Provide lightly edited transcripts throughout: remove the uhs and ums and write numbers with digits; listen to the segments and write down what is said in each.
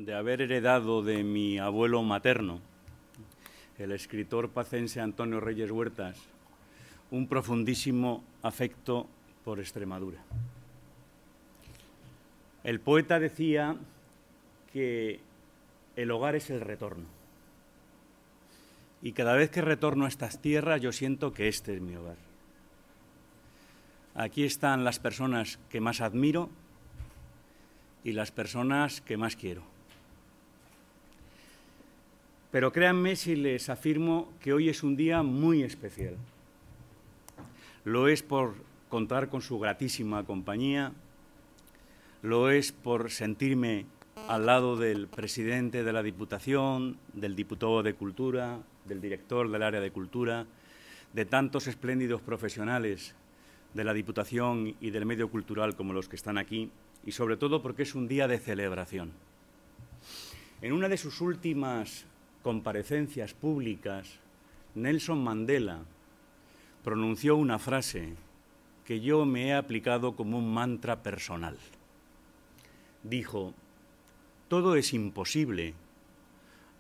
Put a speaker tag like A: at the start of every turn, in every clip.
A: de haber heredado de mi abuelo materno, el escritor pacense Antonio Reyes Huertas, un profundísimo afecto por Extremadura. El poeta decía que el hogar es el retorno. Y cada vez que retorno a estas tierras yo siento que este es mi hogar. Aquí están las personas que más admiro y las personas que más quiero. Pero créanme si les afirmo que hoy es un día muy especial. Lo es por contar con su gratísima compañía, lo es por sentirme al lado del presidente de la Diputación, del diputado de Cultura, del director del área de Cultura, de tantos espléndidos profesionales de la Diputación y del medio cultural como los que están aquí, y sobre todo porque es un día de celebración. En una de sus últimas comparecencias públicas, Nelson Mandela pronunció una frase que yo me he aplicado como un mantra personal. Dijo: todo es imposible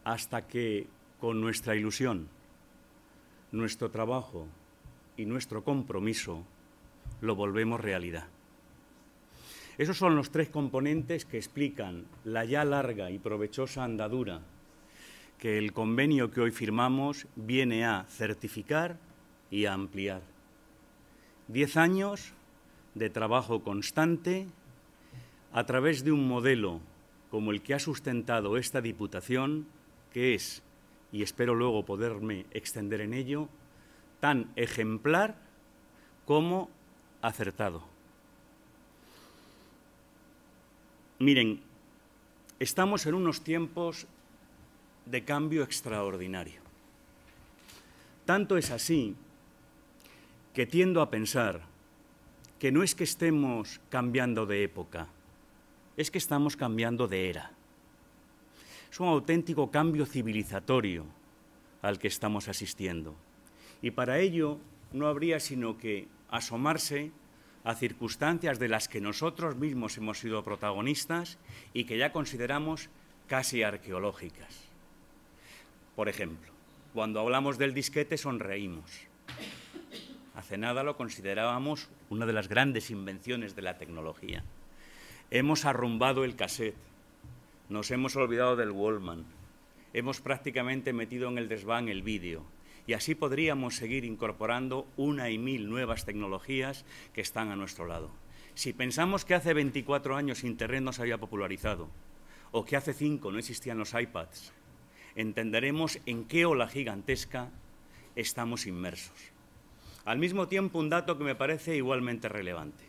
A: hasta que, con nuestra ilusión, nuestro trabajo y nuestro compromiso, lo volvemos realidad. Esos son los tres componentes que explican la ya larga y provechosa andadura que el convenio que hoy firmamos viene a certificar y a ampliar. 10 años de trabajo constante a través de un modelo como el que ha sustentado esta Diputación, que es, y espero luego poderme extender en ello, tan ejemplar como acertado. Miren, estamos en unos tiempos de cambio extraordinario. Tanto es así que tiendo a pensar que no es que estemos cambiando de época, es que estamos cambiando de era. Es un auténtico cambio civilizatorio al que estamos asistiendo. Y para ello no habría sino que asomarse a circunstancias de las que nosotros mismos hemos sido protagonistas y que ya consideramos casi arqueológicas. Por ejemplo, cuando hablamos del disquete sonreímos. Hace nada lo considerábamos una de las grandes invenciones de la tecnología. Hemos arrumbado el cassette, nos hemos olvidado del Walkman, hemos prácticamente metido en el desván el vídeo. Y así podríamos seguir incorporando una y mil nuevas tecnologías que están a nuestro lado. Si pensamos que hace 24 años Internet no se había popularizado, o que hace 5 no existían los iPads, entenderemos en qué ola gigantesca estamos inmersos. Al mismo tiempo, un dato que me parece igualmente relevante.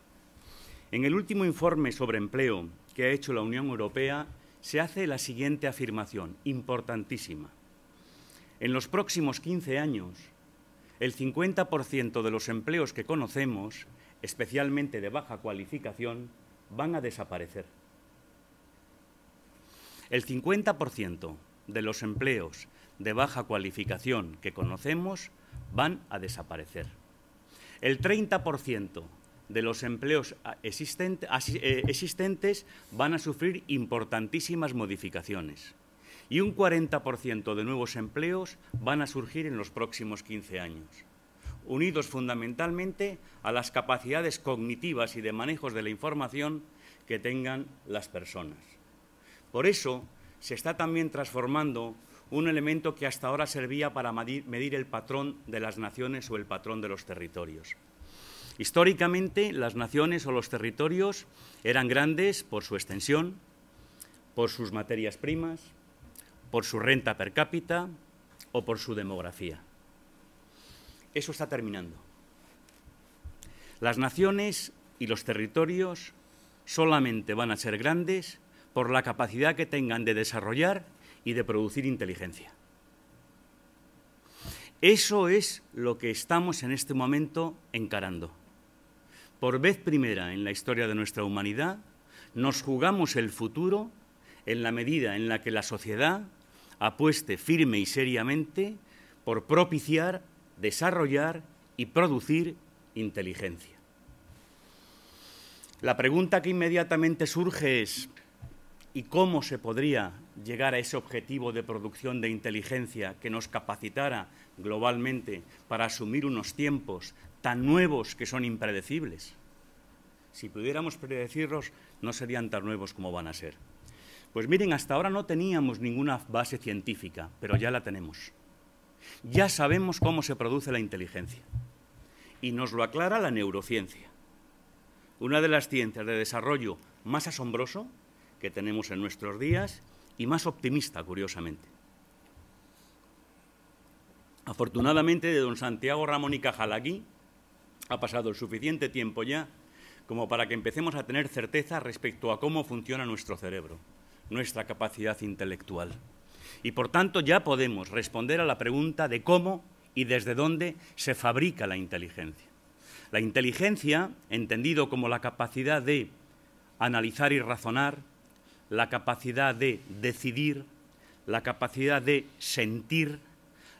A: En el último informe sobre empleo que ha hecho la Unión Europea se hace la siguiente afirmación, importantísima. En los próximos 15 años, el 50% de los empleos que conocemos, especialmente de baja cualificación, van a desaparecer. El 50% de los empleos de baja cualificación que conocemos van a desaparecer. El 30% de los empleos existentes van a sufrir importantísimas modificaciones. Y un 40% de nuevos empleos van a surgir en los próximos 15 años, unidos fundamentalmente a las capacidades cognitivas y de manejos de la información que tengan las personas. Por eso se está también transformando un elemento que hasta ahora servía para medir el patrón de las naciones o el patrón de los territorios. Históricamente, las naciones o los territorios eran grandes por su extensión, por sus materias primas, por su renta per cápita o por su demografía. Eso está terminando. Las naciones y los territorios solamente van a ser grandes por la capacidad que tengan de desarrollar y de producir inteligencia. Eso es lo que estamos en este momento encarando. Por vez primera en la historia de nuestra humanidad, nos jugamos el futuro en la medida en la que la sociedad apueste firme y seriamente por propiciar, desarrollar y producir inteligencia. La pregunta que inmediatamente surge es: y cómo se podría llegar a ese objetivo de producción de inteligencia que nos capacitara globalmente para asumir unos tiempos tan nuevos que son impredecibles. Si pudiéramos predecirlos, no serían tan nuevos como van a ser. Pues miren, hasta ahora no teníamos ninguna base científica, pero ya la tenemos. Ya sabemos cómo se produce la inteligencia. Y nos lo aclara la neurociencia. Una de las ciencias de desarrollo más asombroso que tenemos en nuestros días y más optimista, curiosamente. Afortunadamente, de don Santiago Ramón y Cajal aquí ha pasado el suficiente tiempo ya como para que empecemos a tener certeza respecto a cómo funciona nuestro cerebro, nuestra capacidad intelectual. Y, por tanto, ya podemos responder a la pregunta de cómo y desde dónde se fabrica la inteligencia. La inteligencia, entendido como la capacidad de analizar y razonar, la capacidad de decidir, la capacidad de sentir,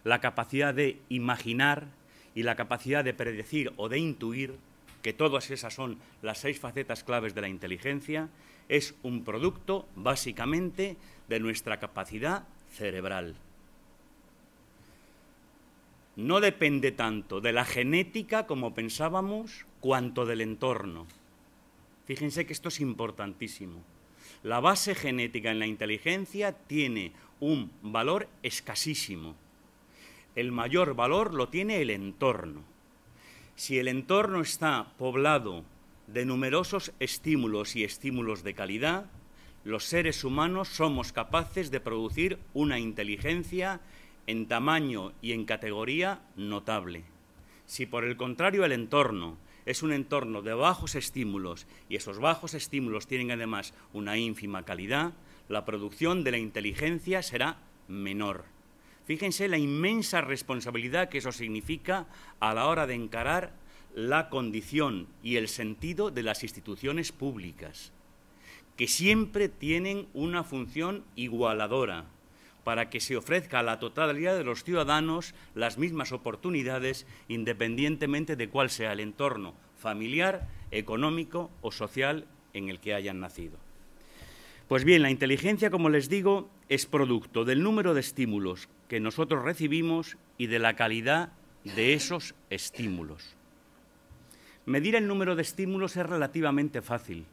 A: la capacidad de imaginar y la capacidad de predecir o de intuir, que todas esas son las 6 facetas claves de la inteligencia, es un producto, básicamente, de nuestra capacidad cerebral. No depende tanto de la genética, como pensábamos, cuanto del entorno. Fíjense que esto es importantísimo. La base genética en la inteligencia tiene un valor escasísimo. El mayor valor lo tiene el entorno. Si el entorno está poblado de numerosos estímulos y estímulos de calidad, los seres humanos somos capaces de producir una inteligencia en tamaño y en categoría notable. Si por el contrario el entorno es un entorno de bajos estímulos y esos bajos estímulos tienen además una ínfima calidad, la producción de la inteligencia será menor. Fíjense la inmensa responsabilidad que eso significa a la hora de encarar la condición y el sentido de las instituciones públicas, que siempre tienen una función igualadora para que se ofrezca a la totalidad de los ciudadanos las mismas oportunidades independientemente de cuál sea el entorno familiar, económico o social en el que hayan nacido. Pues bien, la inteligencia, como les digo, es producto del número de estímulos que nosotros recibimos y de la calidad de esos estímulos. Medir el número de estímulos es relativamente fácil.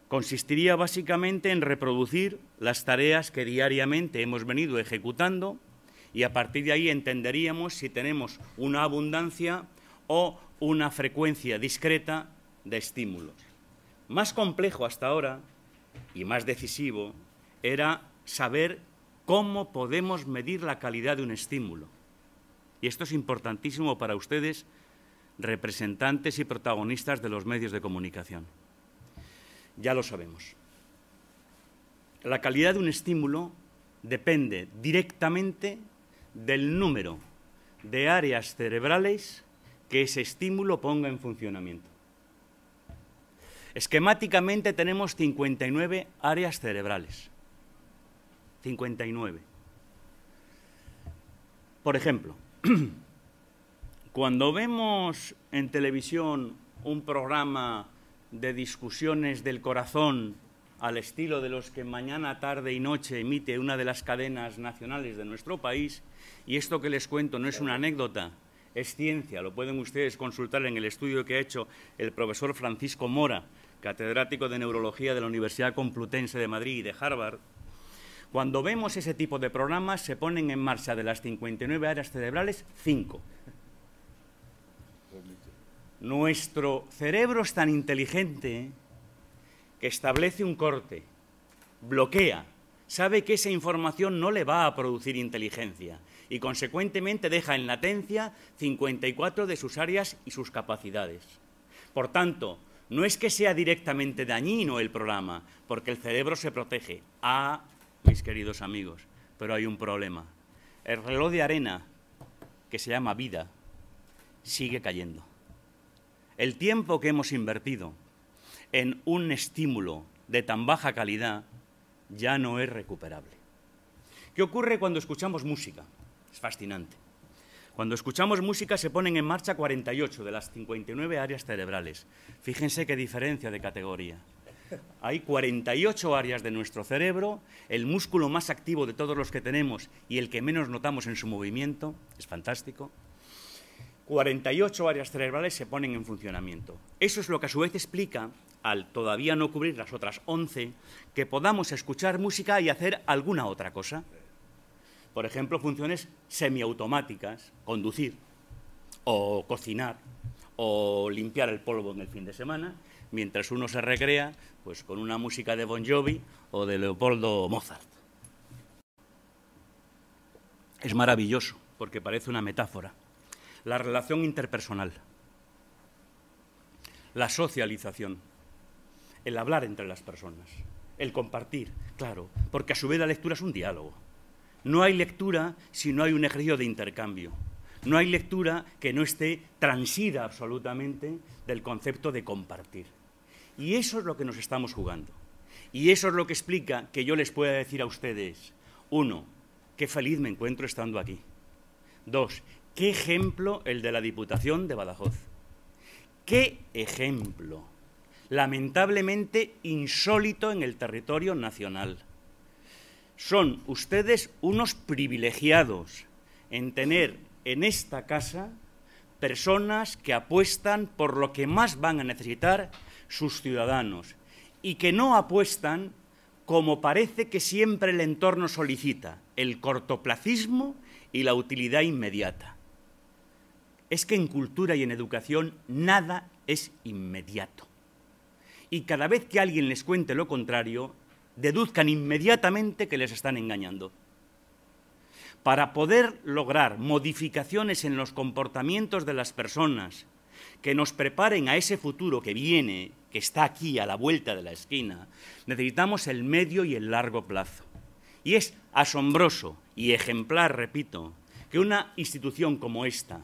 A: Consistiría básicamente en reproducir las tareas que diariamente hemos venido ejecutando y a partir de ahí entenderíamos si tenemos una abundancia o una frecuencia discreta de estímulos. Más complejo hasta ahora y más decisivo era saber cómo podemos medir la calidad de un estímulo. Y esto es importantísimo para ustedes, representantes y protagonistas de los medios de comunicación. Ya lo sabemos. La calidad de un estímulo depende directamente del número de áreas cerebrales que ese estímulo ponga en funcionamiento. Esquemáticamente tenemos 59 áreas cerebrales. 59. Por ejemplo, cuando vemos en televisión un programa de discusiones del corazón al estilo de los que mañana, tarde y noche emite una de las cadenas nacionales de nuestro país, y esto que les cuento no es una anécdota, es ciencia, lo pueden ustedes consultar en el estudio que ha hecho el profesor Francisco Mora, catedrático de Neurología de la Universidad Complutense de Madrid y de Harvard. Cuando vemos ese tipo de programas, se ponen en marcha de las 59 áreas cerebrales, 5. Nuestro cerebro es tan inteligente que establece un corte, bloquea, sabe que esa información no le va a producir inteligencia y, consecuentemente, deja en latencia 54 de sus áreas y sus capacidades. Por tanto, no es que sea directamente dañino el programa, porque el cerebro se protege. Ah, mis queridos amigos, pero hay un problema. El reloj de arena, que se llama vida, sigue cayendo. El tiempo que hemos invertido en un estímulo de tan baja calidad ya no es recuperable. ¿Qué ocurre cuando escuchamos música? Es fascinante. Cuando escuchamos música se ponen en marcha 48 de las 59 áreas cerebrales. Fíjense qué diferencia de categoría. Hay 48 áreas de nuestro cerebro, el músculo más activo de todos los que tenemos y el que menos notamos en su movimiento, es fantástico. 48 áreas cerebrales se ponen en funcionamiento. Eso es lo que a su vez explica, al todavía no cubrir las otras 11, que podamos escuchar música y hacer alguna otra cosa. Por ejemplo, funciones semiautomáticas, conducir, o cocinar, o limpiar el polvo en el fin de semana, mientras uno se recrea pues, con una música de Bon Jovi o de Leopoldo Mozart. Es maravilloso, porque parece una metáfora. La relación interpersonal, la socialización, el hablar entre las personas, el compartir, claro, porque a su vez la lectura es un diálogo. No hay lectura si no hay un ejercicio de intercambio. No hay lectura que no esté transida absolutamente del concepto de compartir. Y eso es lo que nos estamos jugando. Y eso es lo que explica que yo les pueda decir a ustedes, 1, qué feliz me encuentro estando aquí. 2, qué ejemplo el de la Diputación de Badajoz. Qué ejemplo, lamentablemente insólito en el territorio nacional. Son ustedes unos privilegiados en tener en esta casa personas que apuestan por lo que más van a necesitar sus ciudadanos y que no apuestan como parece que siempre el entorno solicita, el cortoplacismo y la utilidad inmediata. Es que en cultura y en educación nada es inmediato. Y cada vez que alguien les cuente lo contrario, deduzcan inmediatamente que les están engañando. Para poder lograr modificaciones en los comportamientos de las personas que nos preparen a ese futuro que viene, que está aquí a la vuelta de la esquina, necesitamos el medio y el largo plazo. Y es asombroso y ejemplar, repito, que una institución como esta,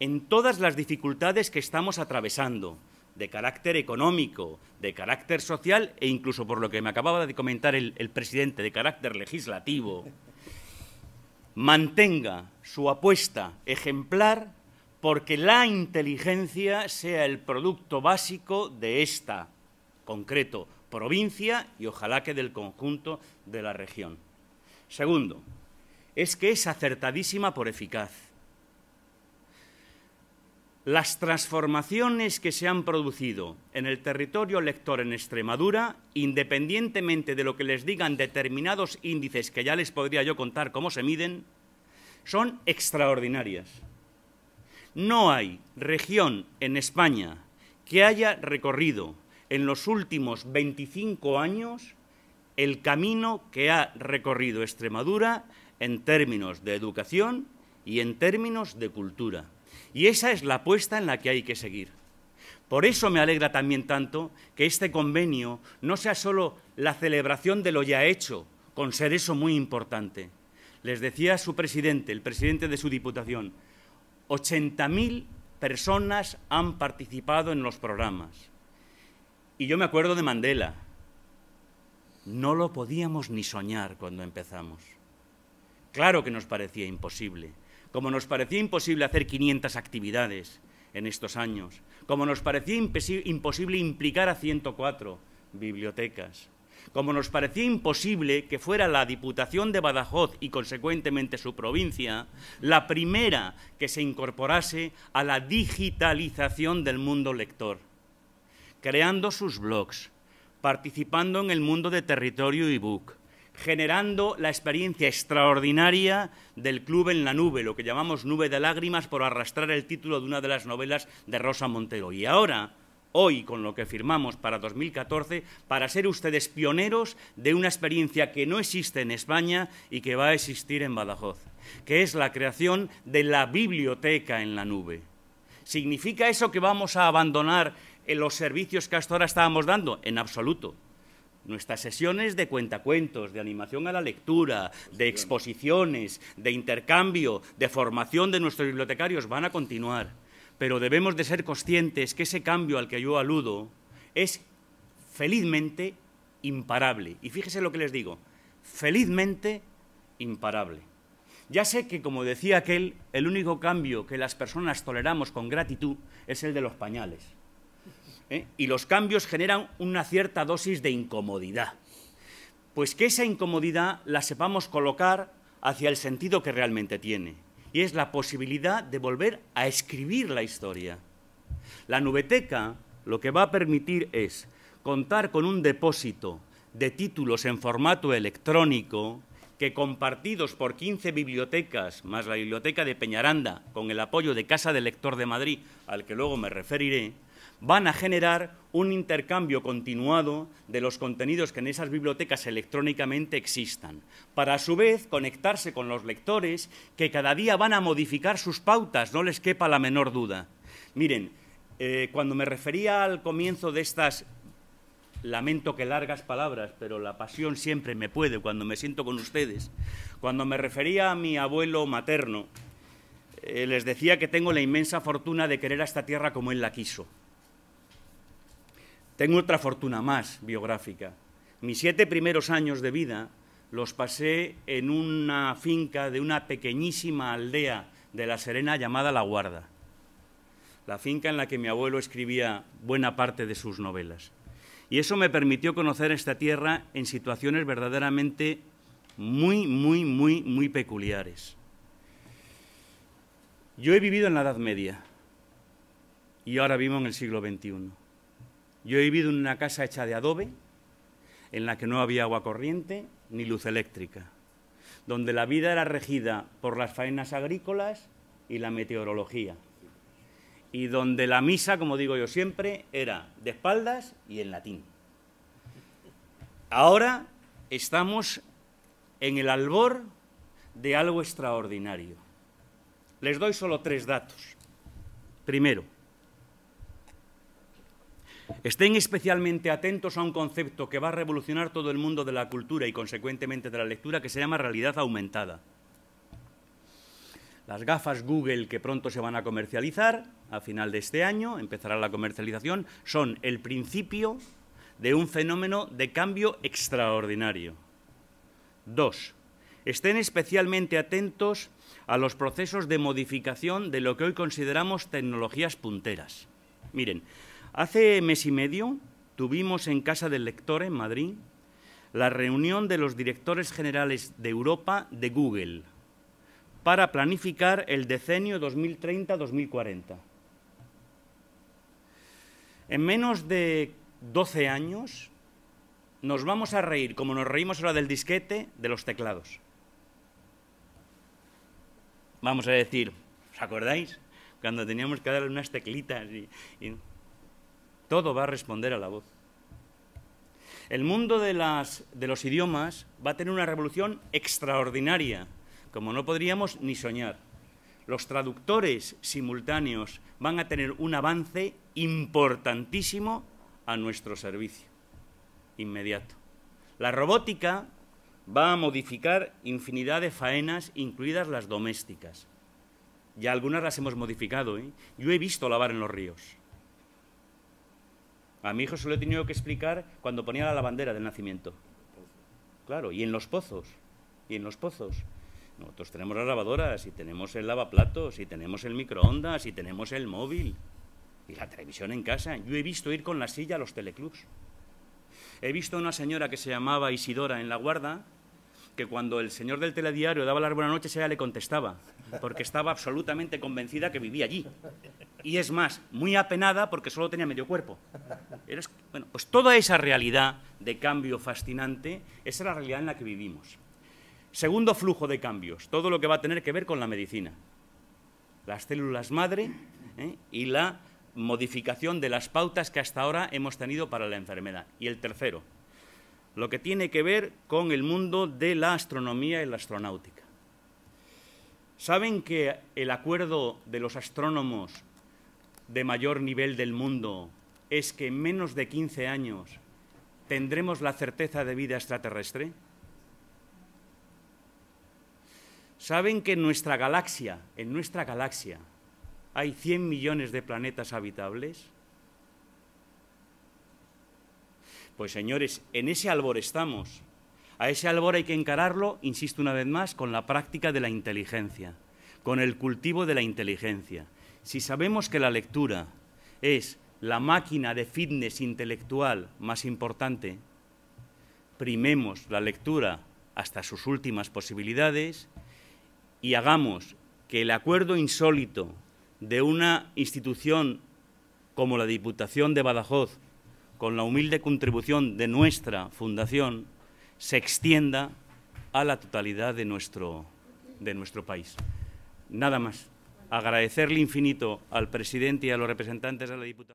A: en todas las dificultades que estamos atravesando, de carácter económico, de carácter social e incluso por lo que me acababa de comentar el presidente, de carácter legislativo, mantenga su apuesta ejemplar porque la inteligencia sea el producto básico de esta, concreto, provincia y ojalá que del conjunto de la región. Segundo, es que es acertadísima por eficaz. Las transformaciones que se han producido en el territorio lector en Extremadura, independientemente de lo que les digan determinados índices, que ya les podría yo contar cómo se miden, son extraordinarias. No hay región en España que haya recorrido en los últimos 25 años el camino que ha recorrido Extremadura en términos de educación y en términos de cultura. Y esa es la apuesta en la que hay que seguir. Por eso me alegra también tanto que este convenio no sea solo la celebración de lo ya hecho, con ser eso muy importante. Les decía su presidente, el presidente de su Diputación, 80.000 personas han participado en los programas. Y yo me acuerdo de Mandela. No lo podíamos ni soñar cuando empezamos. Claro que nos parecía imposible. Como nos parecía imposible hacer 500 actividades en estos años, como nos parecía imposible implicar a 104 bibliotecas, como nos parecía imposible que fuera la Diputación de Badajoz y, consecuentemente, su provincia, la primera que se incorporase a la digitalización del mundo lector, creando sus blogs, participando en el mundo de territorio ebook, generando la experiencia extraordinaria del Club en la Nube, lo que llamamos Nube de Lágrimas, por arrastrar el título de una de las novelas de Rosa Montero. Y ahora, hoy, con lo que firmamos para 2014, para ser ustedes pioneros de una experiencia que no existe en España y que va a existir en Badajoz, que es la creación de la biblioteca en la nube. ¿Significa eso que vamos a abandonar los servicios que hasta ahora estábamos dando? En absoluto. Nuestras sesiones de cuentacuentos, de animación a la lectura, de exposiciones, de intercambio, de formación de nuestros bibliotecarios van a continuar, pero debemos de ser conscientes que ese cambio al que yo aludo es felizmente imparable. Y fíjese lo que les digo, felizmente imparable. Ya sé que, como decía aquel, el único cambio que las personas toleramos con gratitud es el de los pañales. y los cambios generan una cierta dosis de incomodidad. Pues que esa incomodidad la sepamos colocar hacia el sentido que realmente tiene, y es la posibilidad de volver a escribir la historia. La Nubeteca lo que va a permitir es contar con un depósito de títulos en formato electrónico que, compartidos por 15 bibliotecas, más la Biblioteca de Peñaranda, con el apoyo de Casa del Lector de Madrid, al que luego me referiré, van a generar un intercambio continuado de los contenidos que en esas bibliotecas electrónicamente existan, para a su vez conectarse con los lectores que cada día van a modificar sus pautas, no les quepa la menor duda. Miren, cuando me refería al comienzo de estas, lamento que largas palabras, pero la pasión siempre me puede cuando me siento con ustedes, cuando me refería a mi abuelo materno, les decía que tengo la inmensa fortuna de querer a esta tierra como él la quiso. Tengo otra fortuna más biográfica. Mis 7 primeros años de vida los pasé en una finca de una pequeñísima aldea de La Serena llamada La Guarda, la finca en la que mi abuelo escribía buena parte de sus novelas. Y eso me permitió conocer esta tierra en situaciones verdaderamente muy peculiares. Yo he vivido en la Edad Media y ahora vivo en el siglo XXI. Yo he vivido en una casa hecha de adobe, en la que no había agua corriente ni luz eléctrica, donde la vida era regida por las faenas agrícolas y la meteorología, y donde la misa, como digo yo siempre, era de espaldas y en latín. Ahora estamos en el albor de algo extraordinario. Les doy solo 3 datos. Primero, estén especialmente atentos a un concepto que va a revolucionar todo el mundo de la cultura y, consecuentemente, de la lectura, que se llama realidad aumentada. Las gafas Google, que pronto se van a comercializar, a final de este año empezará la comercialización, son el principio de un fenómeno de cambio extraordinario. 2. Estén especialmente atentos a los procesos de modificación de lo que hoy consideramos tecnologías punteras. Miren, hace mes y medio tuvimos en Casa del Lector, en Madrid, la reunión de los directores generales de Europa de Google para planificar el decenio 2030-2040. En menos de 12 años nos vamos a reír, como nos reímos ahora del disquete, de los teclados. Vamos a decir, ¿os acordáis? Cuando teníamos que darle unas teclitas y todo va a responder a la voz. El mundo de los idiomas va a tener una revolución extraordinaria, como no podríamos ni soñar. Los traductores simultáneos van a tener un avance importantísimo a nuestro servicio, inmediato. La robótica va a modificar infinidad de faenas, incluidas las domésticas. Ya algunas las hemos modificado, ¿eh? Yo he visto lavar en los ríos. A mi hijo se lo he tenido que explicar cuando ponía la lavandera del nacimiento. Claro, y en los pozos, Nosotros tenemos las lavadoras, y tenemos el lavaplatos, y tenemos el microondas, y tenemos el móvil, y la televisión en casa. Yo he visto ir con la silla a los teleclubs. He visto a una señora que se llamaba Isidora en La Guarda, que cuando el señor del telediario daba las buenas noches, ella le contestaba, porque estaba absolutamente convencida que vivía allí. Y es más, muy apenada porque solo tenía medio cuerpo. Bueno, pues toda esa realidad de cambio fascinante, esa es la realidad en la que vivimos. Segundo flujo de cambios, todo lo que va a tener que ver con la medicina. Las células madre y la modificación de las pautas que hasta ahora hemos tenido para la enfermedad. Y el tercero, lo que tiene que ver con el mundo de la astronomía y la astronáutica. ¿Saben que el acuerdo de los astrónomos de mayor nivel del mundo es que en menos de 15 años tendremos la certeza de vida extraterrestre? ¿Saben que en nuestra galaxia hay 100 millones de planetas habitables? Pues, señores, en ese albor estamos. A ese albor hay que encararlo, insisto una vez más, con la práctica de la inteligencia, con el cultivo de la inteligencia. Si sabemos que la lectura es la máquina de fitness intelectual más importante, primemos la lectura hasta sus últimas posibilidades y hagamos que el acuerdo insólito de una institución como la Diputación de Badajoz, con la humilde contribución de nuestra fundación, se extienda a la totalidad de nuestro país. Nada más. Agradecerle infinito al presidente y a los representantes de la Diputación.